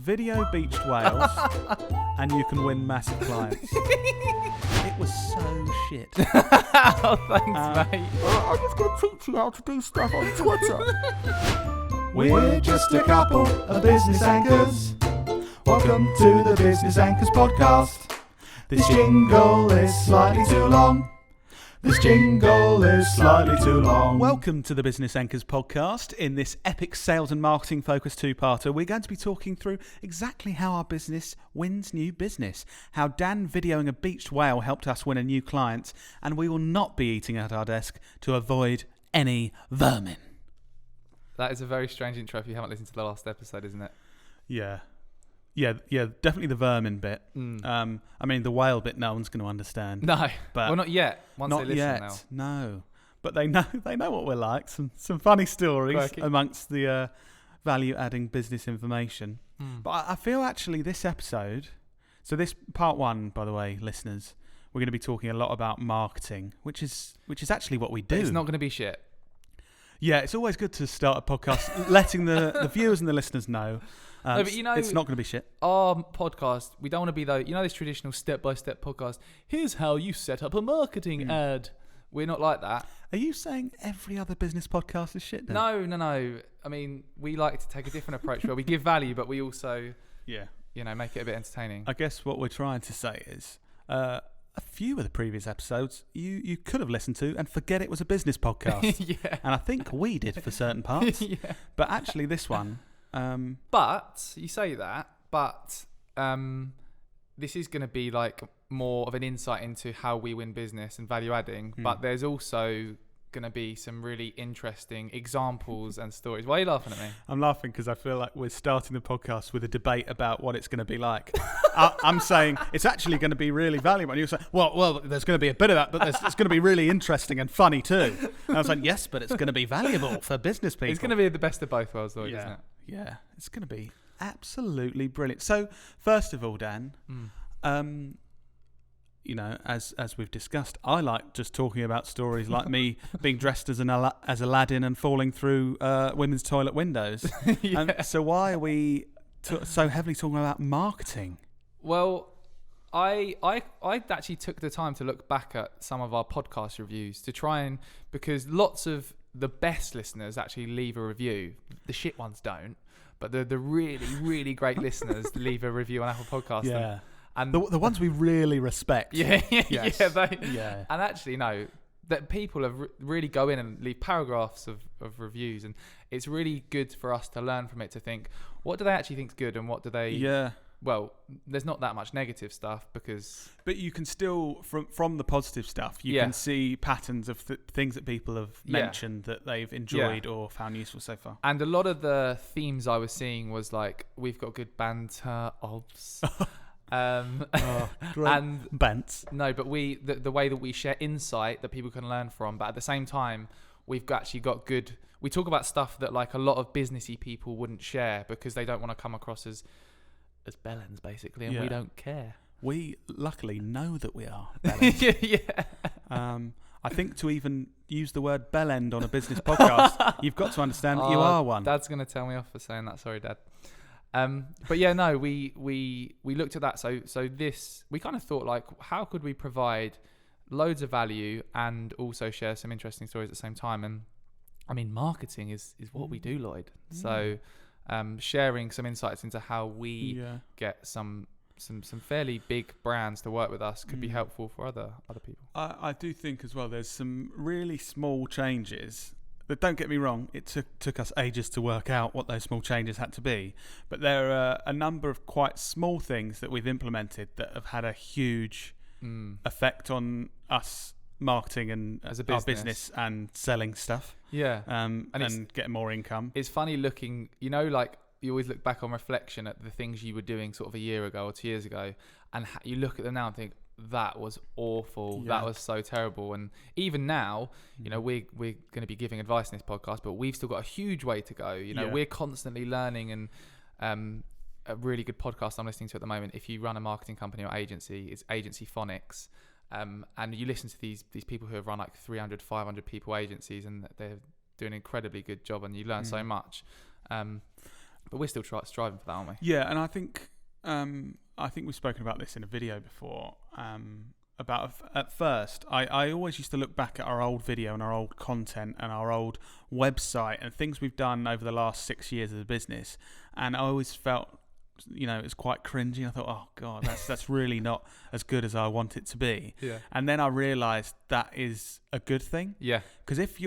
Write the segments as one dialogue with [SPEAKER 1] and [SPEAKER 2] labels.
[SPEAKER 1] Video beached whales, and you can win massive clients. It was so shit.
[SPEAKER 2] Oh, thanks, mate.
[SPEAKER 3] I'm just going to teach you how to do stuff on Twitter.
[SPEAKER 4] We're just a couple of business anchors. Welcome to the Business Anchors podcast. This jingle is slightly too long. This jingle is slightly too long.
[SPEAKER 1] Welcome to the Business Anchors podcast. In this epic sales and marketing focused two-parter, we're going to be talking through exactly how our business wins new business, how Dan videoing a beached whale helped us win a new client, and we will not be eating at our desk to avoid any vermin.
[SPEAKER 2] That is a very strange intro if you haven't listened to the last episode, isn't it?
[SPEAKER 1] Yeah, definitely the vermin bit. I mean, the whale bit, no one's going to understand.
[SPEAKER 2] No,
[SPEAKER 1] but
[SPEAKER 2] well, not yet. Once
[SPEAKER 1] not
[SPEAKER 2] they listen
[SPEAKER 1] yet.
[SPEAKER 2] now.
[SPEAKER 1] No, but they know what we're like. Some funny stories
[SPEAKER 2] Quirky.
[SPEAKER 1] amongst the value-adding business information. But I feel actually this episode. So this part one, by the way, listeners, we're going to be talking a lot about marketing, which is actually what we do.
[SPEAKER 2] But it's not going to be shit.
[SPEAKER 1] Yeah, it's always good to start a podcast letting the viewers and the listeners know.
[SPEAKER 2] No, but
[SPEAKER 1] it's not going to be shit.
[SPEAKER 2] Our podcast, we don't want to be this traditional step-by-step podcast. Here's how you set up a marketing ad. We're not like that.
[SPEAKER 1] Are you saying every other business podcast is shit then?
[SPEAKER 2] No. I mean, we like to take a different approach where we give value, but we also, make it a bit entertaining.
[SPEAKER 1] I guess what we're trying to say is a few of the previous episodes you could have listened to and forget it was a business podcast.
[SPEAKER 2] Yeah.
[SPEAKER 1] And I think we did for certain parts.
[SPEAKER 2] Yeah.
[SPEAKER 1] But actually this one...
[SPEAKER 2] But you say that, but this is going to be like more of an insight into how we win business and value adding. But there's also going to be some really interesting examples and stories. Why are you laughing at me?
[SPEAKER 1] I'm laughing because I feel like we're starting the podcast with a debate about what it's going to be like. I'm saying it's actually going to be really valuable. And you're saying, well, there's going to be a bit of that, but it's going to be really interesting and funny too. And I was like, yes, but it's going to be valuable for business people.
[SPEAKER 2] It's going to be the best of both worlds, though, isn't it?
[SPEAKER 1] Yeah, it's going to be absolutely brilliant. So, first of all, Dan, as we've discussed, I like just talking about stories like me being dressed as Aladdin and falling through women's toilet windows. So why are we so heavily talking about marketing?
[SPEAKER 2] Well, I actually took the time to look back at some of our podcast reviews to try and, because lots of the best listeners actually leave a review. The shit ones don't, but the really, really great listeners leave a review on Apple Podcasts.
[SPEAKER 1] Yeah.
[SPEAKER 2] And
[SPEAKER 1] the ones we really respect.
[SPEAKER 2] Yeah.
[SPEAKER 1] Yes.
[SPEAKER 2] And actually, no, that people have really go in and leave paragraphs of reviews, and it's really good for us to learn from it, to think, what do they actually think is good and what do they...
[SPEAKER 1] Yeah.
[SPEAKER 2] Well, there's not that much negative stuff because...
[SPEAKER 1] But you can still, from the positive stuff, you can see patterns of things that people have mentioned that they've enjoyed or found useful so far.
[SPEAKER 2] And a lot of the themes I was seeing was like, we've got good banter, obs. And
[SPEAKER 1] Bents.
[SPEAKER 2] No, but the way that we share insight that people can learn from, but at the same time, we've actually got good... We talk about stuff that like a lot of businessy people wouldn't share because they don't want to come across as bellends, basically, and we don't care.
[SPEAKER 1] We luckily know that we are. I think to even use the word bellend on a business podcast, you've got to understand that you are one.
[SPEAKER 2] Dad's going to tell me off for saying that. Sorry, Dad. But yeah, no, we looked at that. So this, we kind of thought like, how could we provide loads of value and also share some interesting stories at the same time? And I mean, marketing is what we do, Lloyd. So sharing some insights into how we get some fairly big brands to work with us could be helpful for other people.
[SPEAKER 1] I do think as well there's some really small changes that, don't get me wrong, it took us ages to work out what those small changes had to be, but there are a number of quite small things that we've implemented that have had a huge effect on us marketing and
[SPEAKER 2] as
[SPEAKER 1] our business and selling stuff. And getting more income.
[SPEAKER 2] It's funny looking, like you always look back on reflection at the things you were doing sort of a year ago or 2 years ago, and you look at them now and think, that was awful. That was so terrible. And even now, we're going to be giving advice in this podcast, but we've still got a huge way to go. We're constantly learning, and a really good podcast I'm listening to at the moment, if you run a marketing company or agency, is Agency Phonics. And you listen to these people who have run like 300, 500 people agencies, and they're doing an incredibly good job, and you learn so much. But we're still striving for that, aren't we?
[SPEAKER 1] Yeah, and I think we've spoken about this in a video before. At first, I always used to look back at our old video and our old content and our old website and things we've done over the last 6 years of the business, and I always felt, it's quite cringy. I thought, oh god, that's really not as good as I want it to be.
[SPEAKER 2] Yeah.
[SPEAKER 1] And then I realised that is a good thing.
[SPEAKER 2] Yeah.
[SPEAKER 1] Because if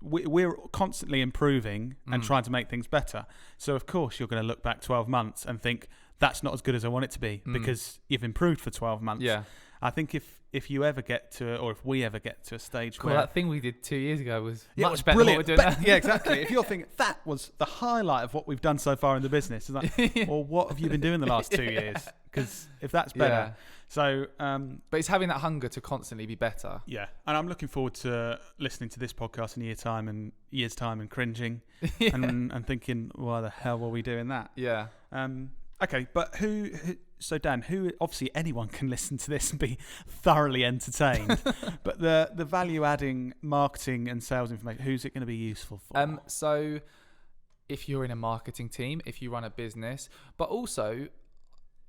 [SPEAKER 1] we're constantly improving and trying to make things better, so of course you're going to look back 12 months and think that's not as good as I want it to be because you've improved for 12 months.
[SPEAKER 2] Yeah.
[SPEAKER 1] I think if you ever get to, or if we ever get to a stage
[SPEAKER 2] Well,
[SPEAKER 1] where
[SPEAKER 2] that thing we did 2 years ago was
[SPEAKER 1] it
[SPEAKER 2] much
[SPEAKER 1] was
[SPEAKER 2] better
[SPEAKER 1] brilliant,
[SPEAKER 2] than what we're doing now.
[SPEAKER 1] yeah, exactly. If you're thinking that was the highlight of what we've done so far in the business, it's like, well, what have you been doing the last 2 years? Because if that's better, so.
[SPEAKER 2] But it's having that hunger to constantly be better.
[SPEAKER 1] Yeah, and I'm looking forward to listening to this podcast in year's time and cringing and thinking, why the hell were we doing that?
[SPEAKER 2] Yeah.
[SPEAKER 1] Okay, but so Dan, obviously anyone can listen to this and be thoroughly entertained, but the value-adding marketing and sales information, who's it going to be useful for?
[SPEAKER 2] So if you're in a marketing team, if you run a business, but also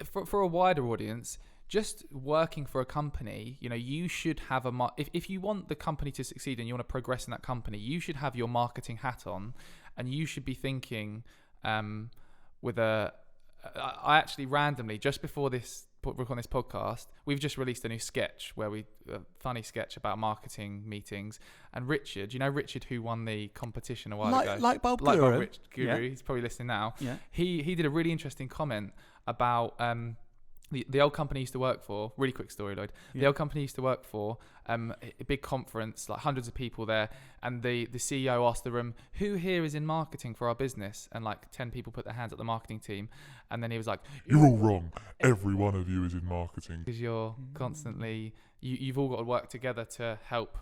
[SPEAKER 2] for a wider audience, just working for a company, you should have if you want the company to succeed and you want to progress in that company, you should have your marketing hat on, and you should be thinking I actually randomly, just before recording this podcast, we've just released a new sketch a funny sketch about marketing meetings. And Richard, Richard who won the competition a while ago?
[SPEAKER 1] Light bulb guru.
[SPEAKER 2] Yeah. He's probably listening now.
[SPEAKER 1] Yeah.
[SPEAKER 2] He did a really interesting comment about the old company he used to work for. Really quick story, Lloyd. The old company he used to work for, a big conference, like hundreds of people there, and the CEO asked the room, who here is in marketing for our business? And like 10 people put their hands at the marketing team, and then he was like,
[SPEAKER 3] you're all wrong. Every one of you is in marketing.
[SPEAKER 2] Because you're constantly, you've all got to work together to help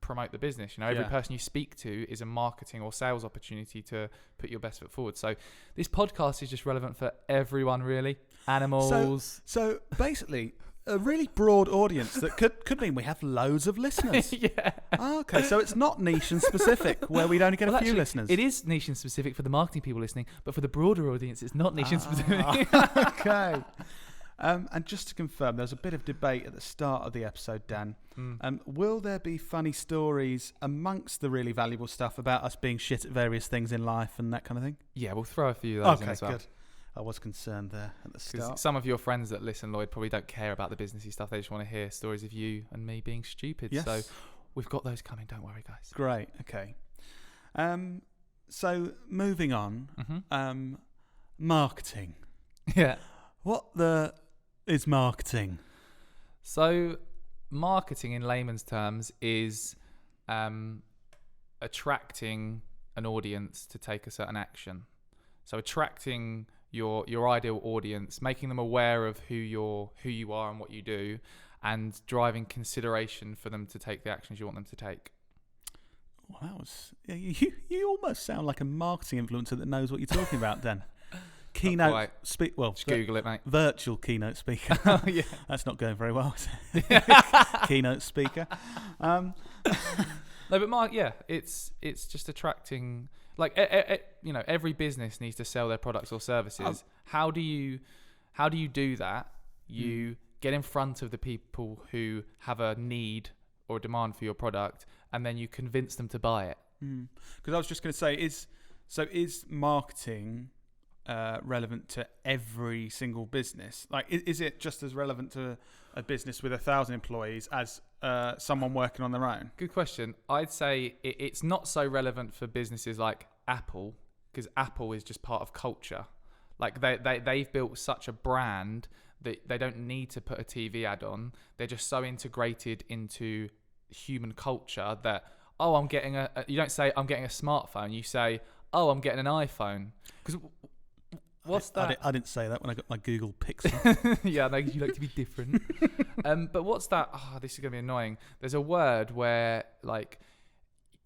[SPEAKER 2] promote the business. Every person you speak to is a marketing or sales opportunity to put your best foot forward. So this podcast is just relevant for everyone, really. Animals.
[SPEAKER 1] So basically, a really broad audience that could mean we have loads of listeners.
[SPEAKER 2] Yeah.
[SPEAKER 1] Okay, so it's not niche and specific where we'd only get a few listeners.
[SPEAKER 2] It is niche and specific for the marketing people listening, but for the broader audience, it's not niche and specific.
[SPEAKER 1] Okay. And just to confirm, there was a bit of debate at the start of the episode, Dan. Will there be funny stories amongst the really valuable stuff about us being shit at various things in life and that kind of thing?
[SPEAKER 2] Yeah, we'll throw a few of those in as well.
[SPEAKER 1] Good. I was concerned there at the start.
[SPEAKER 2] Some of your friends that listen, Lloyd, probably don't care about the businessy stuff. They just want to hear stories of you and me being stupid.
[SPEAKER 1] Yes.
[SPEAKER 2] So we've got those coming. Don't worry, guys.
[SPEAKER 1] Great. Okay. So moving on. Marketing.
[SPEAKER 2] Yeah.
[SPEAKER 1] What is marketing?
[SPEAKER 2] So marketing in layman's terms is attracting an audience to take a certain action. So attracting your ideal audience, making them aware of who you are and what you do, and driving consideration for them to take the actions you want them to take.
[SPEAKER 1] Well, that was you almost sound like a marketing influencer that knows what you're talking about, Dan. Keynote speak. Well,
[SPEAKER 2] just Google it, mate.
[SPEAKER 1] Virtual keynote speaker.
[SPEAKER 2] Oh, yeah.
[SPEAKER 1] That's not going very well, is it? Keynote speaker.
[SPEAKER 2] No, but it's just attracting. Like every business needs to sell their products or services. How do you do that? You get in front of the people who have a need or a demand for your product, and then you convince them to buy it.
[SPEAKER 1] Because I was just going to say, is marketing relevant to every single business? Like, is it just as relevant to a business with 1,000 employees as someone working on their own?
[SPEAKER 2] Good question. I'd say it's not so relevant for businesses like Apple, because Apple is just part of culture. Like they've built such a brand that they don't need to put a TV ad on. They're just so integrated into human culture that, I'm getting you don't say I'm getting a smartphone. You say, I'm getting an iPhone. Because what's that?
[SPEAKER 1] I didn't say that when I got my Google Pixel.
[SPEAKER 2] Yeah, no, you like to be different. But what's that? This is going to be annoying. There's a word where, like,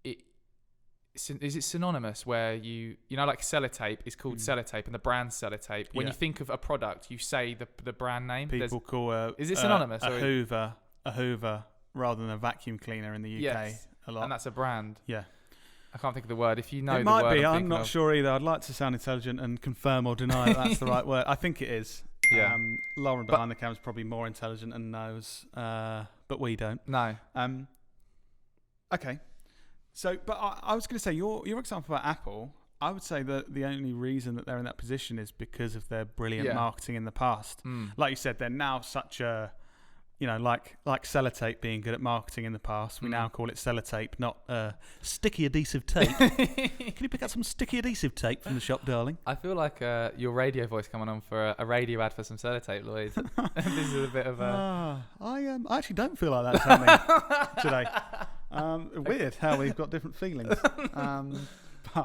[SPEAKER 2] is it synonymous where you know, like sellotape is called sellotape and the brand sellotape. When you think of a product, you say the brand name.
[SPEAKER 1] People call
[SPEAKER 2] is it synonymous?
[SPEAKER 1] A Hoover rather than a vacuum cleaner in the UK.
[SPEAKER 2] Yes,
[SPEAKER 1] a lot.
[SPEAKER 2] and that's a brand.
[SPEAKER 1] Yeah.
[SPEAKER 2] I can't think of the word. If you know
[SPEAKER 1] it
[SPEAKER 2] the
[SPEAKER 1] might
[SPEAKER 2] word,
[SPEAKER 1] be.
[SPEAKER 2] I'm
[SPEAKER 1] I'm
[SPEAKER 2] thinking
[SPEAKER 1] not
[SPEAKER 2] of.
[SPEAKER 1] sure either. I'd like to sound intelligent and confirm or deny that that's the right word. I think it is.
[SPEAKER 2] Yeah.
[SPEAKER 1] Lauren behind the camera is probably more intelligent and knows, but we don't.
[SPEAKER 2] No.
[SPEAKER 1] Okay. So, but I was going to say your example about Apple. I would say that the only reason that they're in that position is because of their brilliant marketing in the past. Like you said, they're now such a, like sellotape being good at marketing in the past. We now call it sellotape, not sticky adhesive tape. Can you pick up some sticky adhesive tape from the shop, darling?
[SPEAKER 2] I feel like your radio voice coming on for a radio ad for some sellotape, Lloyd. This is a bit of a...
[SPEAKER 1] I actually don't feel like that today. Weird how we've got different feelings.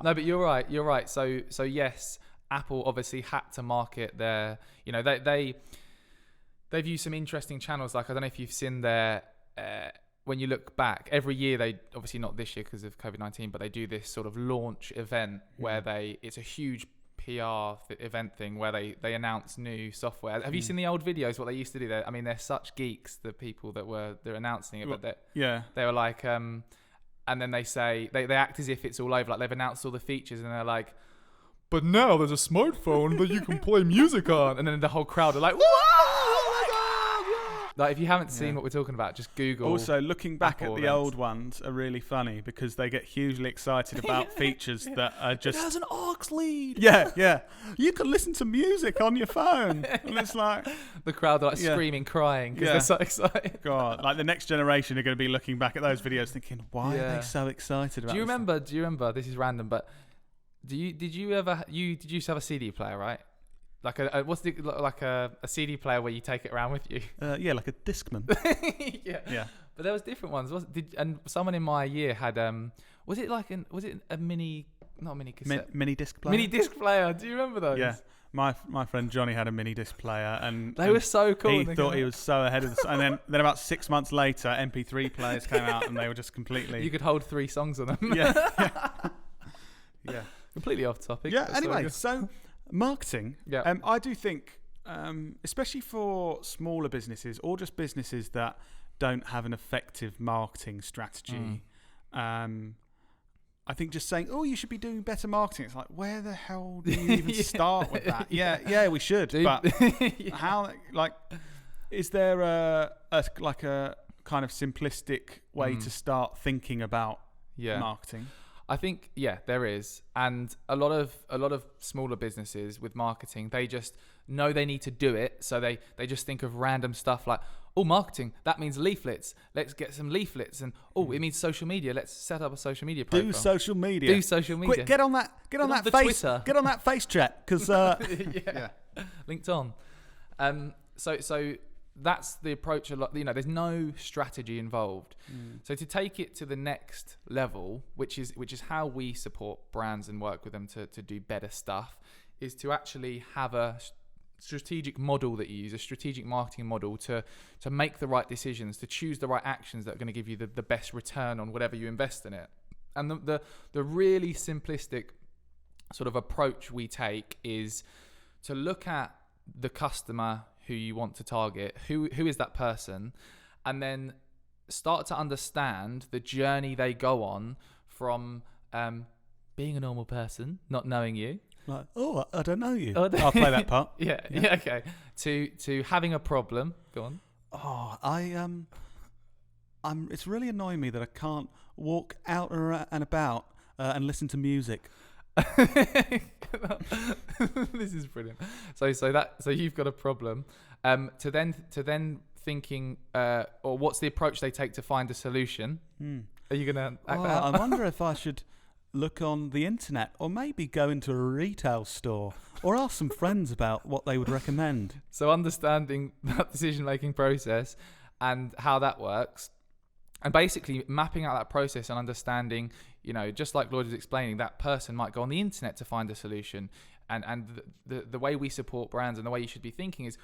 [SPEAKER 2] No, but you're right. So yes, Apple obviously had to market their, they've used some interesting channels. Like, I don't know if you've seen their, when you look back, every year they, obviously not this year because of COVID-19, but they do this sort of launch event where it's a huge PR event thing where they announce new software. Have you seen the old videos, what they used to do? They're such geeks, the people they're announcing it, but they were like, and then they say, they act as if it's all over, like they've announced all the features and they're like, but now there's a smartphone that you can play music on. And then the whole crowd are like, like, if you haven't seen what we're talking about, just Google.
[SPEAKER 1] Also, looking back
[SPEAKER 2] Apple
[SPEAKER 1] at the
[SPEAKER 2] events.
[SPEAKER 1] old ones are really funny because they get hugely excited about features that are just...
[SPEAKER 3] It has an aux lead.
[SPEAKER 1] Yeah. You can listen to music on your phone. And it's like...
[SPEAKER 2] The crowd are like screaming, crying because they're so excited.
[SPEAKER 1] God, like the next generation are going to be looking back at those videos thinking, why are they so excited about
[SPEAKER 2] Do you
[SPEAKER 1] this
[SPEAKER 2] remember, this is random, but did you used to have a CD player, right? Like a CD player where you take it around with you?
[SPEAKER 1] Yeah, like a Discman.
[SPEAKER 2] Yeah. But there was different ones. And someone in my year had was it a mini, not a mini cassette,
[SPEAKER 1] mini disc player?
[SPEAKER 2] mini disc player? Do you remember those?
[SPEAKER 1] Yeah. My friend Johnny had a mini disc player, and
[SPEAKER 2] they were so cool.
[SPEAKER 1] He thought he was so ahead of the... And then about 6 months later, MP3 players came out, and they were just completely...
[SPEAKER 2] You could hold 3 songs on them.
[SPEAKER 1] Yeah.
[SPEAKER 2] Completely off topic.
[SPEAKER 1] Yeah. Anyway, so marketing.
[SPEAKER 2] Yeah.
[SPEAKER 1] I do think, especially for smaller businesses or just businesses that don't have an effective marketing strategy, I think just saying, you should be doing better marketing. It's like, where the hell do you even start with that? Yeah, we should. But how, like, is there a kind of simplistic way to start thinking about marketing?
[SPEAKER 2] I think, there is. And a lot of smaller businesses with marketing, they just know they need to do it. So they just think of random stuff like, marketing, that means leaflets. Let's get some leaflets. And, it means social media. Let's set up a social media profile.
[SPEAKER 1] Do social media. Quick, get on that face.
[SPEAKER 2] Twitter.
[SPEAKER 1] Get on that face chat. Because,
[SPEAKER 2] linked on. So that's the approach a lot. There's no strategy involved. So to take it to the next level, which is how we support brands and work with them to do better stuff, is to actually have a strategic model that you use, a strategic marketing model to make the right decisions, to choose the right actions that are going to give you the best return on whatever you invest in it. And the really simplistic sort of approach we take is to look at the customer who you want to target, who is that person, and then start to understand the journey they go on from being a normal person, not knowing you.
[SPEAKER 1] Like, I don't know you. I'll play that part.
[SPEAKER 2] Yeah, okay. To having a problem. Go on.
[SPEAKER 1] It's really annoying me that I can't walk out and about and listen to music.
[SPEAKER 2] This is brilliant. So you've got a problem. To then thinking, or what's the approach they take to find a solution? Are you gonna act that out?
[SPEAKER 1] I wonder if I should look on the internet, or maybe go into a retail store, or ask some friends about what they would recommend.
[SPEAKER 2] So understanding that decision-making process and how that works, and basically mapping out that process and understanding, just like Lloyd was explaining, that person might go on the internet to find a solution. And the way we support brands and the way you should be thinking is,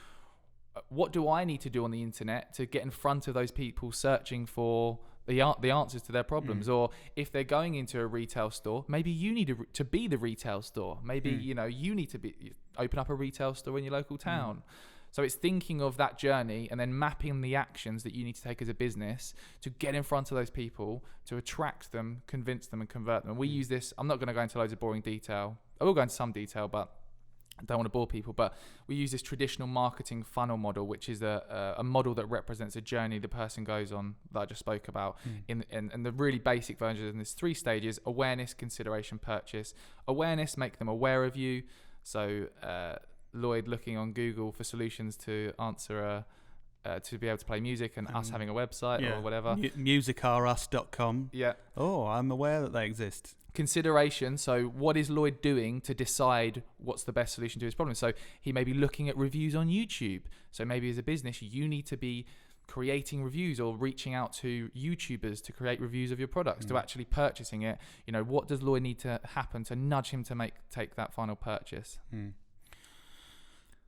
[SPEAKER 2] what do I need to do on the internet to get in front of those people searching for the answers to their problems? Or if they're going into a retail store, maybe you need to be the retail store. Maybe you need to open up a retail store in your local town. So it's thinking of that journey and then mapping the actions that you need to take as a business to get in front of those people, to attract them, convince them, and convert them. And we use this. I'm not going to go into loads of boring detail. I will go into some detail, but I don't want to bore people. But we use this traditional marketing funnel model, which is a model that represents a journey the person goes on that I just spoke about. In the really basic version, and there's 3 stages: awareness, consideration, purchase. Awareness, make them aware of you. So Lloyd looking on Google for solutions to answer to be able to play music, and us having a website or whatever.
[SPEAKER 1] Musicarus.com.
[SPEAKER 2] Yeah.
[SPEAKER 1] Oh, I'm aware that they exist.
[SPEAKER 2] Consideration. So what is Lloyd doing to decide what's the best solution to his problem? So he may be looking at reviews on YouTube. So maybe as a business, you need to be creating reviews or reaching out to YouTubers to create reviews of your products, to actually purchasing it. What does Lloyd need to happen to nudge him to take that final purchase?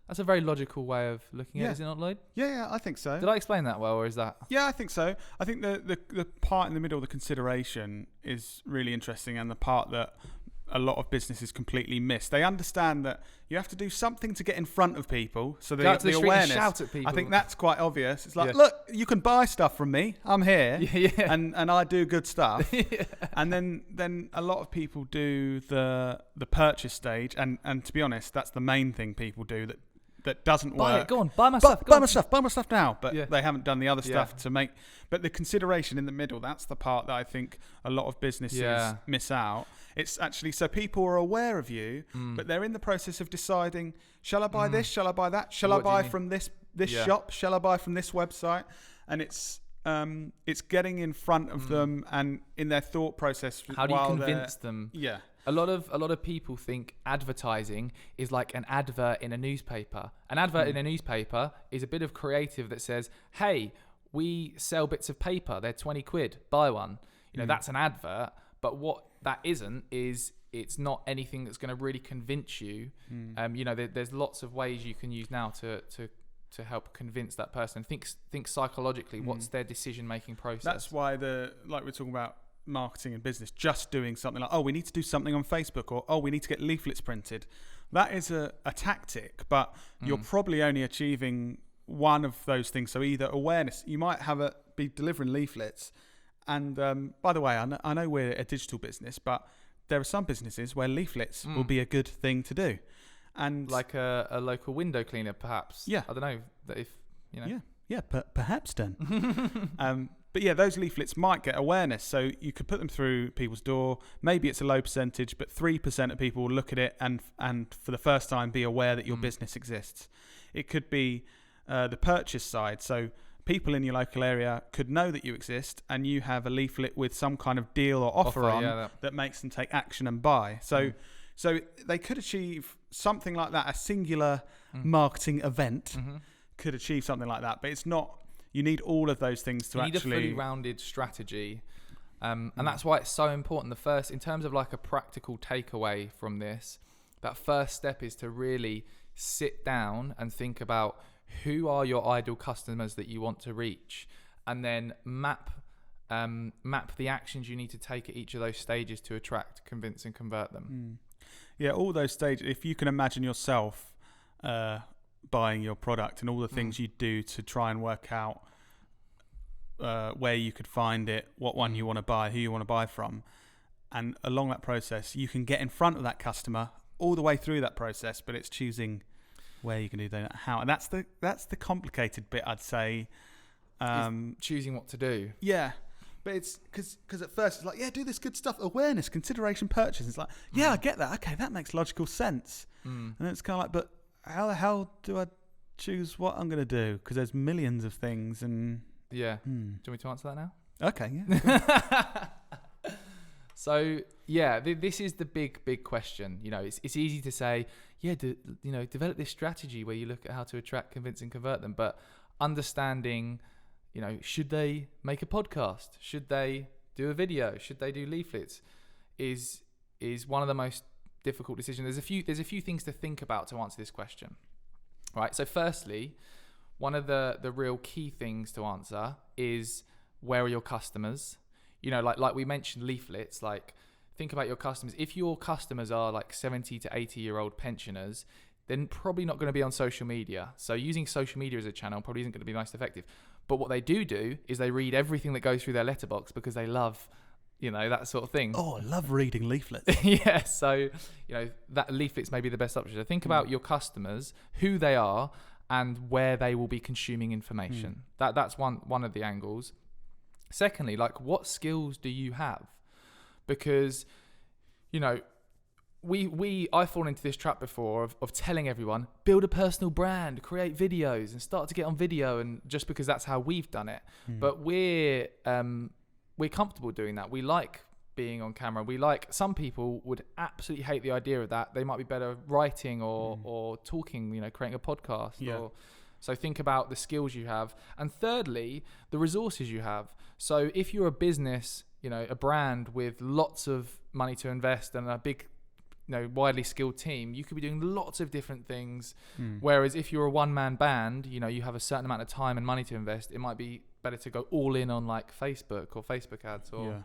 [SPEAKER 2] That's a very logical way of looking at it, is it not, Lloyd?
[SPEAKER 1] Yeah, I think so.
[SPEAKER 2] Did I explain that well, or is that?
[SPEAKER 1] Yeah, I think so. I think the part in the middle, the consideration, is really interesting, and the part that a lot of businesses completely miss. They understand that you have to do something to get in front of people, so
[SPEAKER 2] Go out to the street
[SPEAKER 1] awareness.
[SPEAKER 2] and shout at people.
[SPEAKER 1] I think that's quite obvious. It's like, look, you can buy stuff from me. I'm here, and I do good stuff. And then a lot of people do the purchase stage, and to be honest, that's the main thing people do that doesn't work.
[SPEAKER 2] Buy it. Go on, buy my stuff.
[SPEAKER 1] Buy my stuff now. But they haven't done the other stuff to make. But the consideration in the middle, that's the part that I think a lot of businesses miss out. It's actually, so people are aware of you, but they're in the process of deciding, shall I buy this? Shall I buy that? Shall I buy from this shop? Shall I buy from this website? And it's getting in front of them and in their thought process.
[SPEAKER 2] How do you convince them?
[SPEAKER 1] Yeah.
[SPEAKER 2] A lot of people think advertising is like an advert in a newspaper. An advert in a newspaper is a bit of creative that says, hey, we sell bits of paper. They're 20 quid. Buy one. That's an advert. But what that isn't is it's not anything that's going to really convince you. There's lots of ways you can use now to help convince that person. Think psychologically. What's their decision-making process? That's
[SPEAKER 1] why like we're talking about marketing and business, just doing something like, we need to do something on Facebook, or we need to get leaflets printed. That is a tactic, but you're probably only achieving one of those things. So either awareness, you might be delivering leaflets. And by the way, I know we're a digital business, but there are some businesses where leaflets will be a good thing to do. And
[SPEAKER 2] like a local window cleaner, perhaps.
[SPEAKER 1] Yeah.
[SPEAKER 2] I don't know if.
[SPEAKER 1] Yeah, perhaps then. But yeah, those leaflets might get awareness. So you could put them through people's door. Maybe it's a low percentage, but 3% of people will look at it and for the first time be aware that your business exists. It could be the purchase side. So people in your local area could know that you exist, and you have a leaflet with some kind of deal or offer on that makes them take action and buy. So they could achieve something like that. A singular marketing event could achieve something like that, but it's not. You need all of those things to actually.
[SPEAKER 2] You need a fully rounded strategy, and that's why it's so important. The first, in terms of like a practical takeaway from this, that first step is to really sit down and think about who are your ideal customers that you want to reach, and then map the actions you need to take at each of those stages to attract, convince, and convert them.
[SPEAKER 1] Yeah, all those stages. If you can imagine yourself buying your product and all the things you do to try and work out where you could find it, what one you want to buy, who you want to buy from, and along that process, you can get in front of that customer all the way through that process. But it's choosing where you can do that, how, and that's the complicated bit, I'd say.
[SPEAKER 2] Choosing what to do.
[SPEAKER 1] Yeah, but it's because at first it's like, do this good stuff, awareness, consideration, purchase. It's like, I get that. Okay, that makes logical sense. And it's kind of like, but how the hell do I choose what I'm going to do? Because there's millions of things, and
[SPEAKER 2] do you want me to answer that now?
[SPEAKER 1] Okay, yeah.
[SPEAKER 2] So this is the big question. It's easy to say, develop this strategy where you look at how to attract, convince, and convert them. But understanding, should they make a podcast? Should they do a video? Should they do leaflets? Is one of the most difficult decisions. There's a few things to think about to answer this question. Right. So firstly, one of the real key things to answer is, where are your customers? Like we mentioned leaflets, like think about your customers. If your customers are like 70 to 80-year-old pensioners, they're probably not going to be on social media. So using social media as a channel probably isn't going to be most effective. But what they do is they read everything that goes through their letterbox because they love, that sort of thing.
[SPEAKER 1] Oh, I love reading leaflets.
[SPEAKER 2] Yeah, so, that leaflets may be the best option. So think about your customers, who they are, and where they will be consuming information. That's one of the angles. Secondly, like, what skills do you have? Because, I've fallen into this trap before of telling everyone, build a personal brand, create videos, and start to get on video, and just because that's how we've done it. But we're comfortable doing that. We like being on camera. Some people would absolutely hate the idea of that. They might be better writing or talking, creating a podcast.
[SPEAKER 1] Yeah.
[SPEAKER 2] So think about the skills you have. And thirdly, the resources you have. So if you're a business, a brand with lots of money to invest and a big, widely skilled team, you could be doing lots of different things. Whereas if you're a one-man band, you have a certain amount of time and money to invest, it might be better to go all in on like Facebook or Facebook ads. Yeah.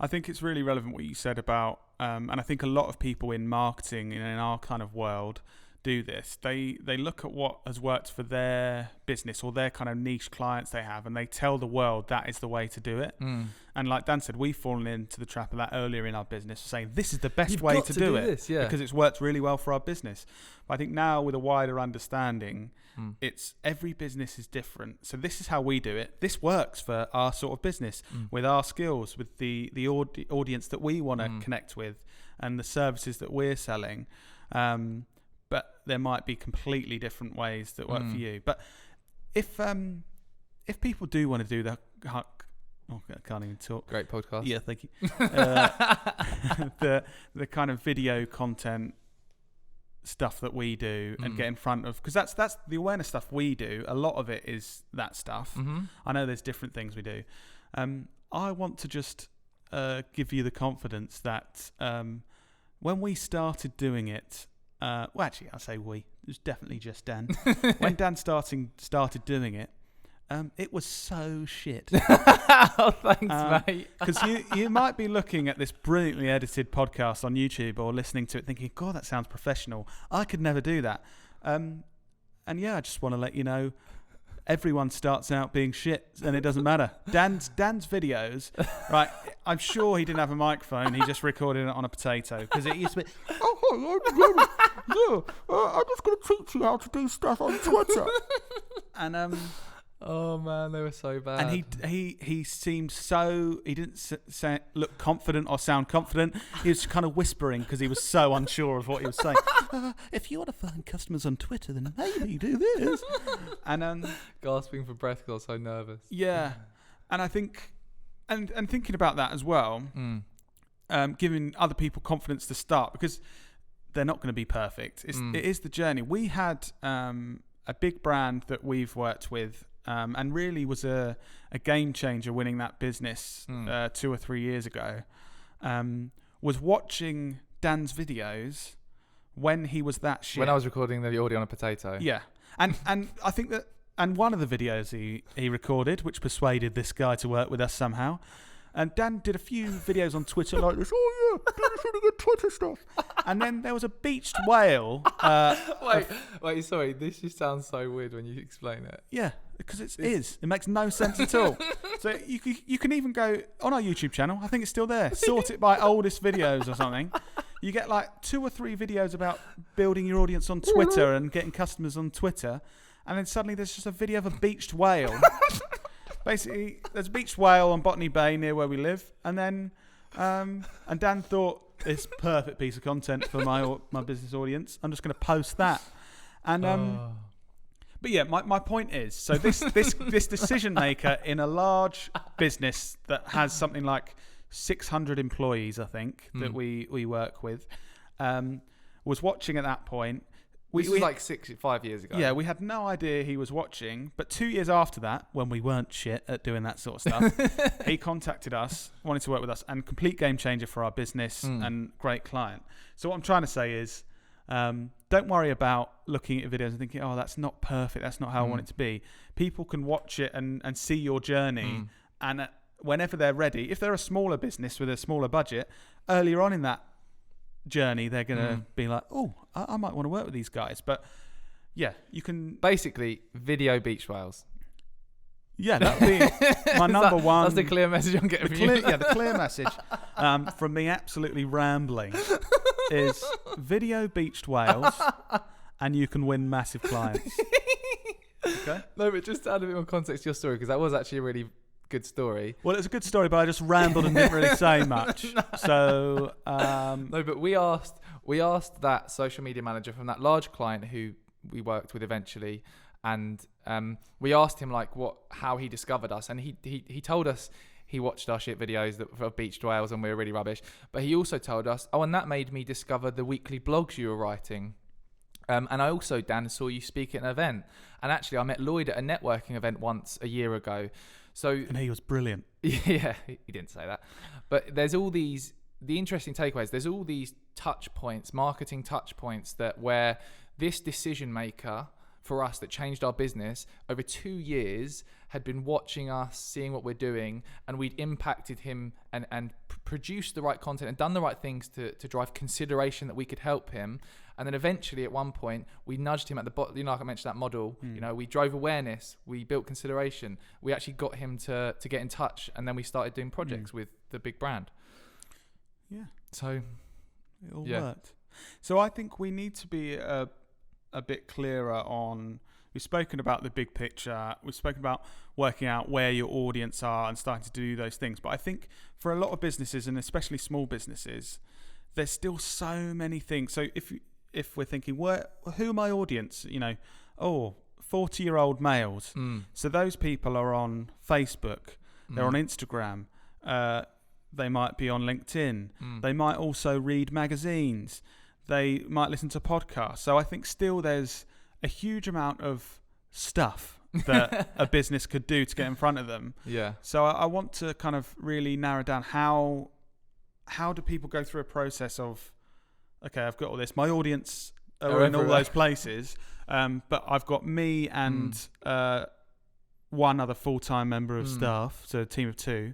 [SPEAKER 1] I think it's really relevant what you said about, and I think a lot of people in marketing in our kind of world do this. They look at what has worked for their business or their kind of niche clients they have, and they tell the world that is the way to do it. And like Dan said, we've fallen into the trap of that earlier in our business, saying this is the best way to do it because it's worked really well for our business. But I think now with a wider understanding, it's every business is different. So this is how we do it. This works for our sort of business with our skills, with the audience that we want to connect with, and the services that we're selling. But there might be completely different ways that work for you. But if people do want to do I can't even talk.
[SPEAKER 2] Great podcast.
[SPEAKER 1] Yeah, thank you. The kind of video content stuff that we do and get in front of, because that's the awareness stuff we do. A lot of it is that stuff. I know there's different things we do. I want to just give you the confidence that when we started doing it, well, actually, I say we. It was definitely just Dan. When Dan started doing it, it was so shit.
[SPEAKER 2] Oh, thanks, mate.
[SPEAKER 1] Because you might be looking at this brilliantly edited podcast on YouTube or listening to it thinking, God, that sounds professional. I could never do that. And yeah, I just want to let you know, everyone starts out being shit, and it doesn't matter. Dan's videos, right? I'm sure he didn't have a microphone. He just recorded it on a potato because it used to be.
[SPEAKER 3] I'm just going to teach you how to do stuff on Twitter.
[SPEAKER 1] And
[SPEAKER 2] oh man, they were so bad.
[SPEAKER 1] And he seemed so, he didn't look confident or sound confident. He was kind of whispering because he was so unsure of what he was saying. If you want to find customers on Twitter, then maybe do this. And
[SPEAKER 2] gasping for breath because I was so nervous.
[SPEAKER 1] Yeah, and I think, and thinking about that as well, giving other people confidence to start, because they're not going to be perfect. It is the journey. We had a big brand that we've worked with. And really was a game changer winning that business 2 or 3 years ago, was watching Dan's videos when he was that shit.
[SPEAKER 2] When I was recording the audio on a potato.
[SPEAKER 1] Yeah. And I think that, and one of the videos he recorded, which persuaded this guy to work with us somehow, and Dan did a few videos on Twitter like this. Oh yeah, doing this really good Twitter stuff. And then there was a beached whale.
[SPEAKER 2] Wait, sorry. This just sounds so weird when you explain it.
[SPEAKER 1] Yeah, because it is. It makes no sense at all. So you can even go on our YouTube channel. I think it's still there. Sort it by oldest videos or something. You get like 2 or 3 videos about building your audience on Twitter and getting customers on Twitter, and then suddenly there's just a video of a beached whale. Basically, there's a beached whale on Botany Bay near where we live, and then and Dan thought, this perfect piece of content for my business audience. I'm just going to post that, and but yeah, my point is, so this decision maker in a large business that has something like 600 employees, I think, that we work with, was watching at that point.
[SPEAKER 2] This was like 5 years ago.
[SPEAKER 1] Yeah, we had no idea he was watching. But 2 years after that, when we weren't shit at doing that sort of stuff, he contacted us, wanted to work with us, and complete game changer for our business and great client. So what I'm trying to say is, don't worry about looking at your videos and thinking, oh, that's not perfect. That's not how I want it to be. People can watch it and see your journey. And whenever they're ready, if they're a smaller business with a smaller budget, earlier on in that journey, they're going to be like, oh, I might want to work with these guys. But yeah, you can
[SPEAKER 2] basically video beach whales.
[SPEAKER 1] Yeah, that would be my number one.
[SPEAKER 2] That's the clear message I'm getting from you.
[SPEAKER 1] Yeah, the clear message from me absolutely rambling is video beached whales, and you can win massive clients. Okay.
[SPEAKER 2] No, but just to add a bit more context to your story, because that was actually a really good story.
[SPEAKER 1] Well, it's a good story, but I just rambled and didn't really say much. No. So
[SPEAKER 2] no, but we asked that social media manager from that large client who we worked with eventually, and we asked him like how he discovered us, and he told us he watched our shit videos of beached whales and we were really rubbish. But he also told us, and that made me discover the weekly blogs you were writing. And I also, Dan, saw you speak at an event. And actually, I met Lloyd at a networking event once a year ago. And
[SPEAKER 1] he was brilliant.
[SPEAKER 2] Yeah, he didn't say that. But there's all these, the interesting takeaways, there's all these touch points, marketing touch points where this decision maker for us that changed our business over 2 years had been watching us, seeing what we're doing, and we'd impacted him and produced the right content and done the right things to drive consideration that we could help him. And then eventually at one point we nudged him at the bottom, like I mentioned that model, we drove awareness, we built consideration, we actually got him to get in touch, and then we started doing projects with the big brand.
[SPEAKER 1] Yeah.
[SPEAKER 2] So
[SPEAKER 1] it all worked. So I think we need to be a bit clearer on, we've spoken about the big picture, we've spoken about working out where your audience are and starting to do those things. But I think for a lot of businesses, and especially small businesses, there's still so many things. So if we're thinking, who are my audience? 40-year-old males. So those people are on Facebook, they're on Instagram, they might be on LinkedIn, they might also read magazines, they might listen to podcasts. So I think still there's a huge amount of stuff that a business could do to get in front of them.
[SPEAKER 2] Yeah.
[SPEAKER 1] So I want to kind of really narrow down how do people go through a process of, okay, I've got all this. My audience are in all those places, but I've got me and one other full-time member of staff, so a team of 2.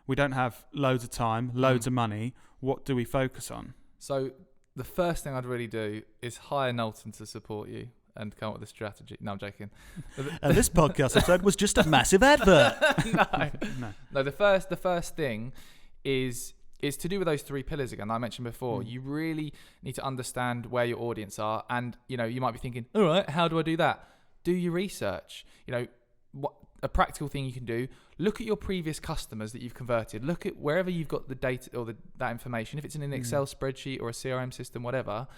[SPEAKER 1] We don't have loads of time, loads of money. What do we focus on?
[SPEAKER 2] So the first thing I'd really do is hire Knowlton to support you and come up with a strategy. No, I'm joking.
[SPEAKER 1] And this podcast episode was just a massive advert.
[SPEAKER 2] No. The first thing is to do with those 3 pillars again that I mentioned before. You really need to understand where your audience are, and you might be thinking, all right, how do I do that? Do your research. What a practical thing you can do. Look at your previous customers that you've converted. Look at wherever you've got the data or that information. If it's in an Excel spreadsheet or a CRM system, whatever.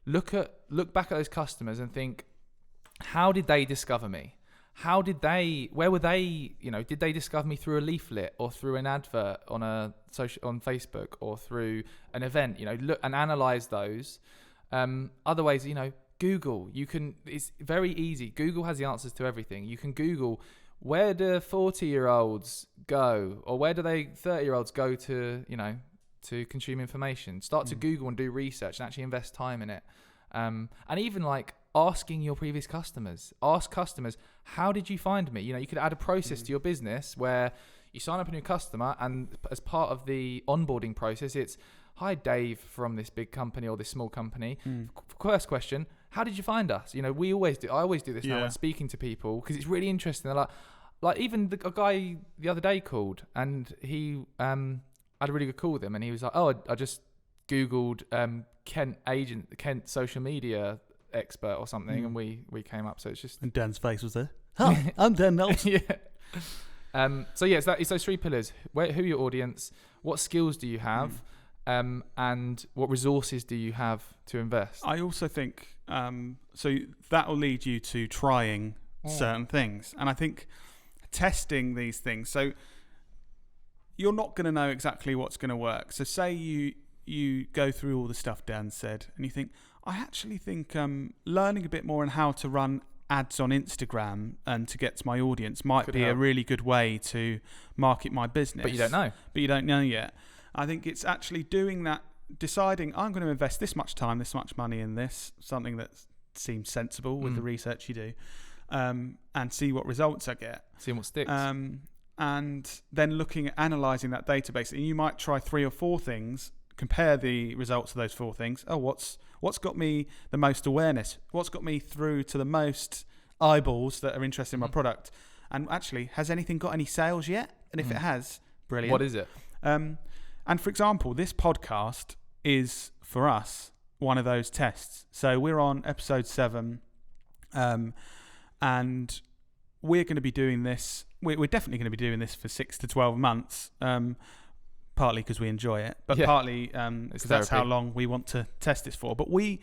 [SPEAKER 2] Look back at those customers and think, how did they discover me? Where were they, did they discover me through a leaflet or through an advert on Facebook or through an event? Look and analyze those. Other ways, Google, it's very easy. Google has the answers to everything. You can Google, where do 40-year-olds go, or where do 30-year-olds go to consume information? Start to Google and do research and actually invest time in it. And even like asking your previous customers, ask customers, how did you find me? You could add a process to your business where you sign up a new customer, and as part of the onboarding process, it's, hi, Dave from this big company or this small company. First question, how did you find us? We always do. I always do this now when speaking to people, because it's really interesting. They're like even a guy the other day called, and he had a really good call with him, and he was like, oh, I just Googled Kent social media expert or something, and we came up. So it's just,
[SPEAKER 1] and Dan's face was there. Hi, I'm Dan Knowlton.
[SPEAKER 2] So it's those 3 pillars. Who are your audience? What skills do you have? And what resources do you have to invest?
[SPEAKER 1] I also think so that will lead you to trying certain things, and I think testing these things. So you're not going to know exactly what's going to work. So say you go through all the stuff Dan said, and you think, I actually think learning a bit more on how to run ads on Instagram and to get to my audience might be a really good way to market my business.
[SPEAKER 2] But you don't know yet.
[SPEAKER 1] I think it's actually doing that, deciding I'm going to invest this much time, this much money in this, something that seems sensible with the research you do, and see what results I get.
[SPEAKER 2] See what sticks.
[SPEAKER 1] And then looking at analysing that database. And you might try 3 or 4 things, compare the results of those 4 things. Oh, what's got me the most awareness? What's got me through to the most eyeballs that are interested in my product? And actually, has anything got any sales yet? And if it has, brilliant.
[SPEAKER 2] What is it?
[SPEAKER 1] And for example, this podcast is, for us, one of those tests. So we're on episode 7, and we're going to be doing this. We're definitely going to be doing this for 6 to 12 months, partly because we enjoy it, but partly because that's how long we want to test this for. But we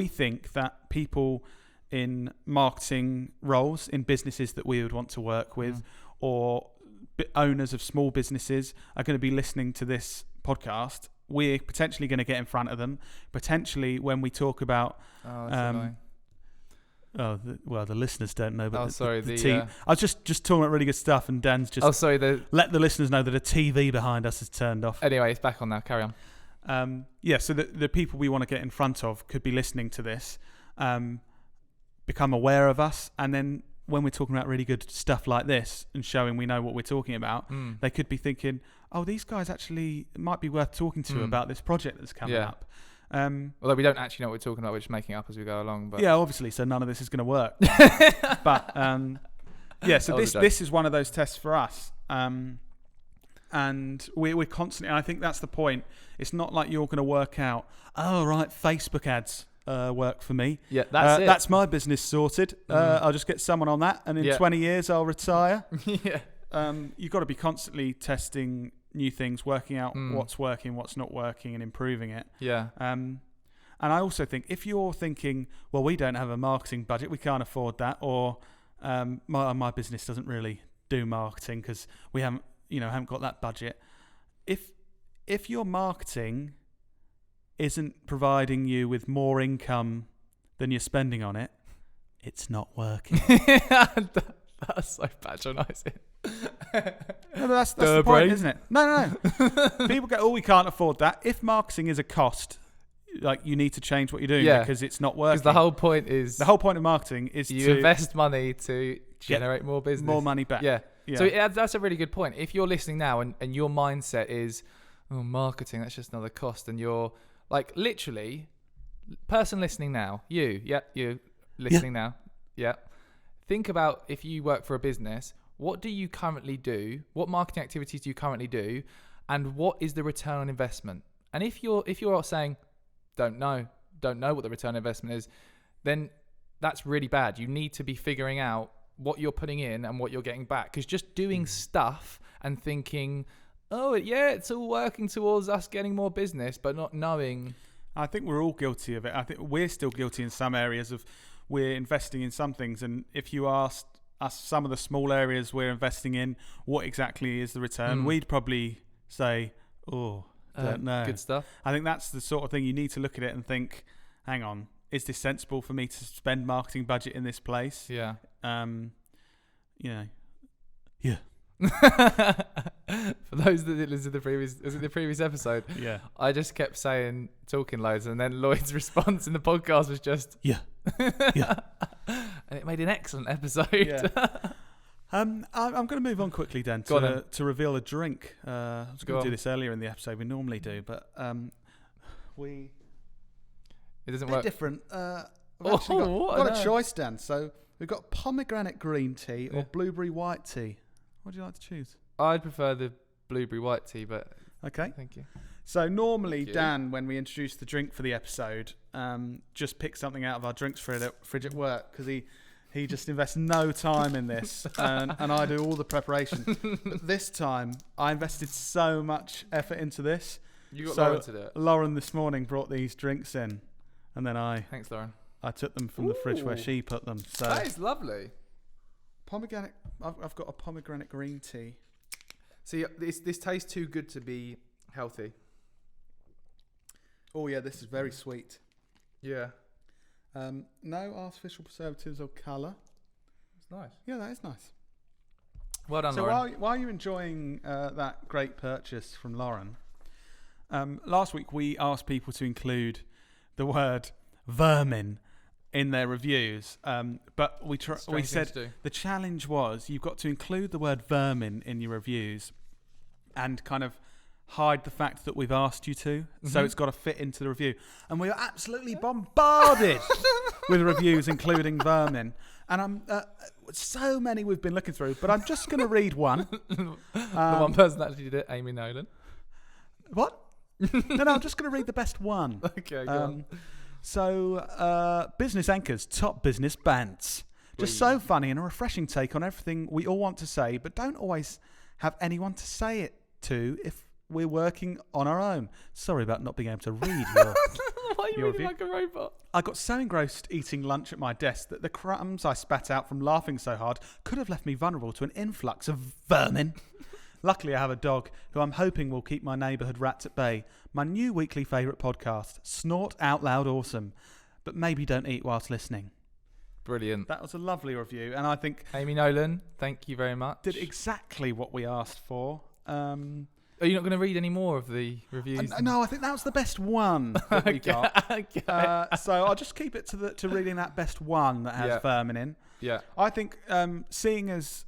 [SPEAKER 1] think that people in marketing roles, in businesses that we would want to work with, or owners of small businesses are going to be listening to this podcast. We're potentially going to get in front of them. Potentially, when we talk about,
[SPEAKER 2] annoying.
[SPEAKER 1] The listeners don't know. But
[SPEAKER 2] I
[SPEAKER 1] was just talking about really good stuff, and Dan's just let the listeners know that a TV behind us is turned off.
[SPEAKER 2] Anyway, it's back on now. Carry on.
[SPEAKER 1] So the people we want to get in front of could be listening to this, become aware of us, and then when we're talking about really good stuff like this and showing we know what we're talking about, they could be thinking, oh, these guys actually might be worth talking to about this project that's coming up.
[SPEAKER 2] Although we don't actually know what we're talking about, we're just making it up as we go along. But
[SPEAKER 1] yeah, obviously, so none of this is going to work. But so this is one of those tests for us. And we're constantly, and I think that's the point. It's not like you're going to work out, oh, right, Facebook ads work for me.
[SPEAKER 2] Yeah, that's it.
[SPEAKER 1] That's my business sorted. I'll just get someone on that, and in 20 years I'll retire. You've got to be constantly testing new things, working out what's working, what's not working, and improving it. And I also think if you're thinking, well, we don't have a marketing budget, we can't afford that, or my business doesn't really do marketing because we haven't got that budget. If your marketing isn't providing you with more income than you're spending on it, it's not working.
[SPEAKER 2] That's so patronising.
[SPEAKER 1] No, that's the point, isn't it? No. People go, oh, we can't afford that. If marketing is a cost, like, you need to change what you're doing because it's not working.
[SPEAKER 2] Because the whole point of
[SPEAKER 1] marketing is
[SPEAKER 2] you invest money to generate more business.
[SPEAKER 1] More money back.
[SPEAKER 2] Yeah. So that's a really good point. If you're listening now and your mindset is, oh, marketing, that's just another cost, and you're like, literally, person listening now, you listening now, think about, if you work for a business, what do you currently do? What marketing activities do you currently do? And what is the return on investment? And if you're saying, don't know what the return on investment is, then that's really bad. You need to be figuring out what you're putting in and what you're getting back. Because just doing stuff and thinking, oh, yeah, it's all working towards us getting more business, but not knowing.
[SPEAKER 1] I think we're all guilty of it. I think we're still guilty in some areas of, we're investing in some things. And if you asked us some of the small areas we're investing in, what exactly is the return? We'd probably say, oh, don't know.
[SPEAKER 2] Good stuff.
[SPEAKER 1] I think that's the sort of thing you need to look at it and think, hang on, is this sensible for me to spend marketing budget in this place?
[SPEAKER 2] Yeah.
[SPEAKER 1] Yeah.
[SPEAKER 2] For those that didn't listen to the previous episode, I just kept talking loads, and then Lloyd's response in the podcast was just
[SPEAKER 1] yeah.
[SPEAKER 2] And it made an excellent episode.
[SPEAKER 1] I'm going to move on quickly, Dan, to reveal a drink. I was going to do this earlier in the episode. We normally do, but it
[SPEAKER 2] doesn't
[SPEAKER 1] work.
[SPEAKER 2] work.
[SPEAKER 1] Different. We've actually got a choice, Dan. So we've got pomegranate green tea or blueberry white tea. What do you like to choose?
[SPEAKER 2] I'd prefer the blueberry white tea, but
[SPEAKER 1] okay.
[SPEAKER 2] Thank you.
[SPEAKER 1] So normally, Dan, when we introduce the drink for the episode, just picks something out of our drinks fridge at work, because he just invests no time in this, and I do all the preparation. But this time, I invested so much effort into this.
[SPEAKER 2] You got Lauren to do it.
[SPEAKER 1] Lauren this morning brought these drinks in, and then
[SPEAKER 2] Thanks, Lauren.
[SPEAKER 1] I took them from the fridge where she put them. So
[SPEAKER 2] that is lovely.
[SPEAKER 1] Pomegranate. I've got a pomegranate green tea.
[SPEAKER 2] See, this tastes too good to be healthy.
[SPEAKER 1] Oh yeah, this is very sweet.
[SPEAKER 2] Yeah.
[SPEAKER 1] No artificial preservatives or colour.
[SPEAKER 2] It's nice.
[SPEAKER 1] Yeah, that is nice.
[SPEAKER 2] Well done,
[SPEAKER 1] so
[SPEAKER 2] Lauren.
[SPEAKER 1] while you're enjoying that great purchase from Lauren, last week we asked people to include the word vermin in their reviews, but we said the challenge was you've got to include the word vermin in your reviews and kind of hide the fact that we've asked you to, so
[SPEAKER 2] Mhm.
[SPEAKER 1] it's got to fit into the review. And we are absolutely bombarded with reviews, including Vermin. And I'm so many we've been looking through, but I'm just going to read one.
[SPEAKER 2] The one person that actually did it, Amy Knowlton.
[SPEAKER 1] What? No, I'm just going to read the best one.
[SPEAKER 2] Okay, go on.
[SPEAKER 1] So, Business Anchor's top business bants. Just so funny and a refreshing take on everything we all want to say, but don't always have anyone to say it to if we're working on our own. Sorry about not being able to read your
[SPEAKER 2] Why are you
[SPEAKER 1] your
[SPEAKER 2] reading
[SPEAKER 1] review.
[SPEAKER 2] like a robot?
[SPEAKER 1] I got so engrossed eating lunch at my desk that the crumbs I spat out from laughing so hard could have left me vulnerable to an influx of vermin. Luckily, I have a dog who I'm hoping will keep my neighbourhood rats at bay. My new weekly favourite podcast, Snort Out Loud Awesome, but maybe don't eat whilst listening.
[SPEAKER 2] Brilliant.
[SPEAKER 1] That was a lovely review, and I think
[SPEAKER 2] Amy Knowlton, thank you very much.
[SPEAKER 1] did exactly what we asked for.
[SPEAKER 2] Are you not going to read any more of the reviews?
[SPEAKER 1] No, I think that was the best one that we got.
[SPEAKER 2] Okay.
[SPEAKER 1] So I'll just keep it to reading that best one that has vermin in.
[SPEAKER 2] Yeah.
[SPEAKER 1] I think seeing as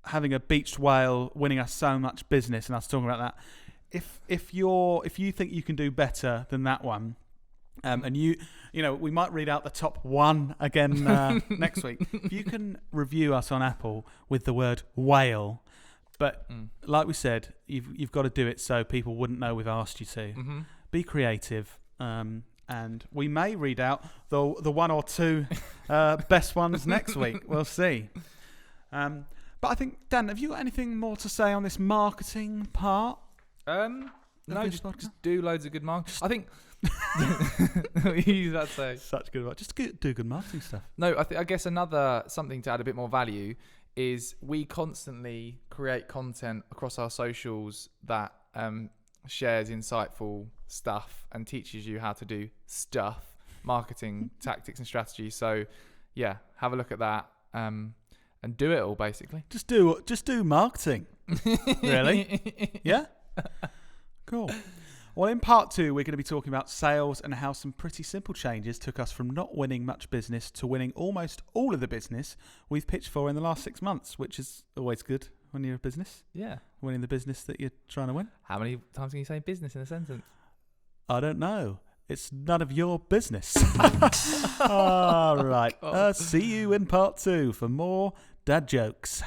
[SPEAKER 1] having a beached whale winning us so much business, and us talking about that, if you think you can do better than that one, and you know, we might read out the top one again next week. If you can review us on Apple with the word whale, but like we said, you've got to do it so people wouldn't know we've asked you to.
[SPEAKER 2] Mm-hmm.
[SPEAKER 1] Be creative, and we may read out the one or two best ones next week. We'll see. But I think, Dan, have you got anything more to say on this marketing part?
[SPEAKER 2] No,
[SPEAKER 1] this
[SPEAKER 2] just
[SPEAKER 1] podcast?
[SPEAKER 2] do loads of good marketing. I think. You that say.
[SPEAKER 1] Such good, just do good marketing stuff.
[SPEAKER 2] No, I guess another something to add a bit more value is we constantly create content across our socials that shares insightful stuff and teaches you how to do stuff, marketing tactics and strategies. So yeah, have a look at that and do it all basically.
[SPEAKER 1] Just do marketing. Really? Yeah? Cool. Well, in part 2, we're going to be talking about sales and how some pretty simple changes took us from not winning much business to winning almost all of the business we've pitched for in the last 6 months, which is always good when you're a business.
[SPEAKER 2] Yeah.
[SPEAKER 1] Winning the business that you're trying to win.
[SPEAKER 2] How many times can you say business in a sentence?
[SPEAKER 1] I don't know. It's none of your business. All right. See you in part 2 for more dad jokes.